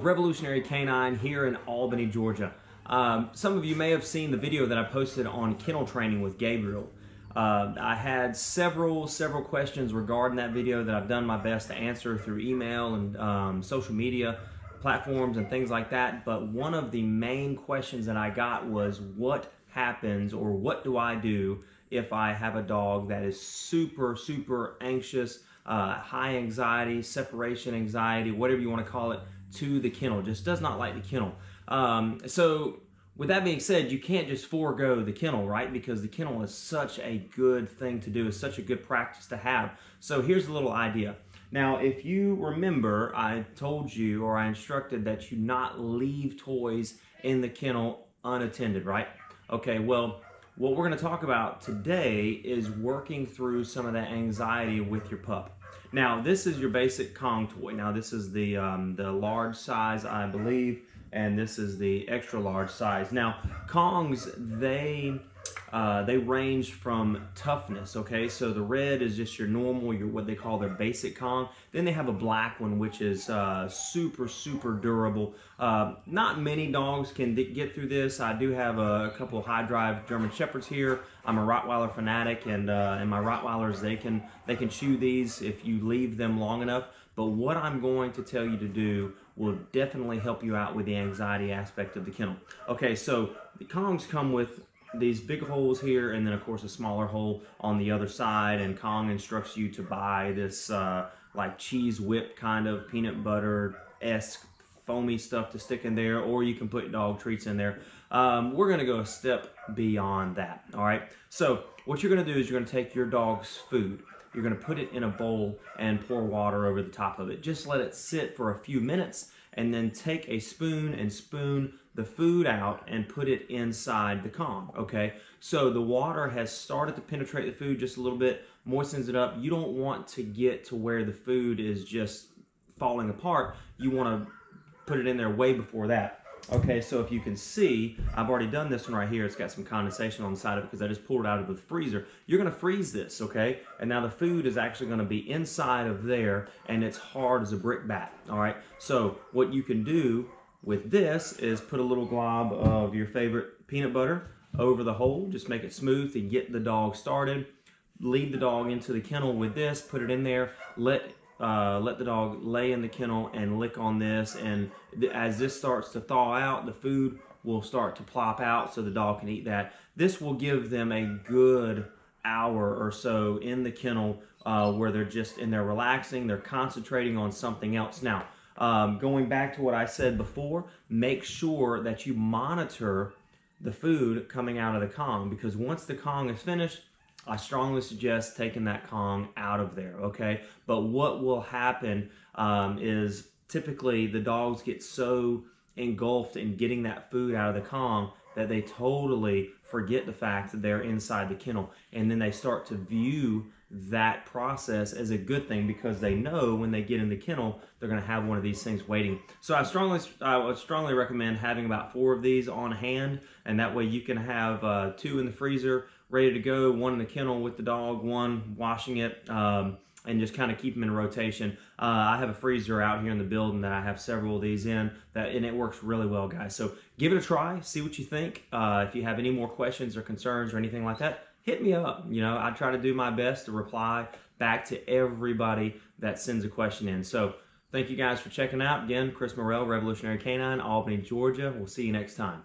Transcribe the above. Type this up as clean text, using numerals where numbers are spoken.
Revolutionary Canine here in Albany, Georgia. Some of you may have seen the video that I posted on Kennel Training with Gabriel. I had several questions regarding that video that I've done my best to answer through email and social media platforms and things like that. But one of the main questions that I got was, what happens, or what do I do if I have a dog that is super anxious, high anxiety, separation anxiety, whatever you want to call it, to the kennel, just does not like the kennel. So with that being said, you can't just forego the kennel, right? Because the kennel is such a good thing to do. It's such a good practice to have. So here's a little idea. Now, if you remember, I told you, or I instructed that you not leave toys in the kennel unattended, right? Okay, well, what we're going to talk about today is working through some of that anxiety with your pup. Now, this is your basic Kong toy. Now, this is the large size, I believe, and this is the extra large size. Now, Kongs, they range from toughness, okay? So the red is just your normal, what they call their basic Kong. Then they have a black one, which is super durable. Not many dogs can get through this. I do have a couple of high drive German Shepherds here. I'm a Rottweiler fanatic, and my Rottweilers, they can chew these if you leave them long enough. But what I'm going to tell you to do will definitely help you out with the anxiety aspect of the kennel. Okay, so the Kongs come with these big holes here, and then of course a smaller hole on the other side, and instructs you to buy this like cheese whip kind of peanut butter-esque foamy stuff to stick in there, or you can put dog treats in there. We're gonna go a step beyond that, all right? So what you're gonna do is you're gonna take your dog's food, you're gonna put it in a bowl and pour water over the top of it. Just let it sit for a few minutes, and then take a spoon and spoon the food out and put it inside the Kong, okay? So the water has started to penetrate the food just a little bit, moistens it up. You don't want to get to where the food is just falling apart. You want to put it in there way before that. Okay, so if you can see, I've already done this one right here. It's got some condensation on the side of it because I just pulled it out of the freezer. You're gonna freeze this, okay? And now the food is actually gonna be inside of there, and it's hard as a brick bat, all right? So what you can do with this is put a little glob of your favorite peanut butter over the hole. Just make it smooth to get the dog started. Lead the dog into the kennel with this, put it in there, let the dog lay in the kennel and lick on this, and as this starts to thaw out, the food will start to plop out so the dog can eat that. This will give them a good hour or so in the kennel where they're just in there relaxing, they're concentrating on something else. Now, going back to what I said before, make sure that you monitor the food coming out of the Kong, because once the Kong is finished, I strongly suggest taking that Kong out of there, okay? But what will happen is typically the dogs get so engulfed in getting that food out of the Kong that they totally forget the fact that they're inside the kennel. And then they start to view that process as a good thing, because they know when they get in the kennel, they're gonna have one of these things waiting. So I would strongly recommend having about 4 of these on hand, and that way you can have 2 in the freezer ready to go, 1 in the kennel with the dog, 1 washing it, and just kind of keep them in rotation. I have a freezer out here in the building that I have several of these in, and it works really well, guys. So give it a try, see what you think. If you have any more questions or concerns or anything like that, hit me up. You know, I try to do my best to reply back to everybody that sends a question in. So thank you guys for checking out. Again, Chris Morrell, Revolutionary Canine, Albany, Georgia. We'll see you next time.